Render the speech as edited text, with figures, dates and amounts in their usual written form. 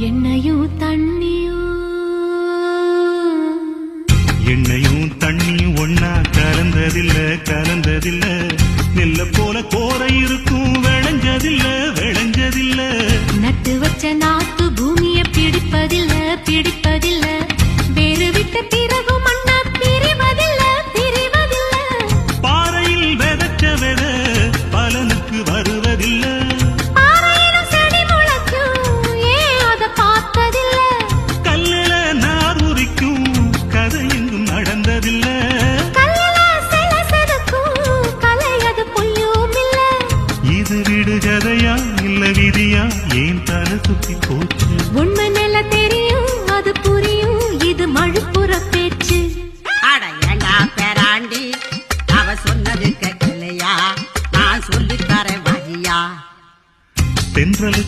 எண்ணெயும் தண்ணியும் ஒன்னா கலந்ததில்ல நெல்ல போல கோரை இருக்கும் விளைஞ்சதில்ல நட்டு வச்ச நாக்கு பூமியை பிடிப்பதில்ல வேறு விட்ட பிறகு மண்ண பிரிவதில்ல பாறையில் விதைச்ச வித பலனுக்கு வருவதில்ல செடி முளைக்கும் ஏன் அதை பார்த்ததில்ல கல்லுல நார் உரிக்கும் கதை எங்கும் நடந்ததில்ல இது விடுகதையா இல்ல விதியா ஏன் தலை சுத்தி போச்சு உண்மை நல்ல தெரியும் அது புரியும் இது மழுப்புற பேச்சு அட ஏண்டா பேராண்டி அவ சொன்னது கேட்கலையா நான் சொல்லித்தரேன் வழியா தென்றல்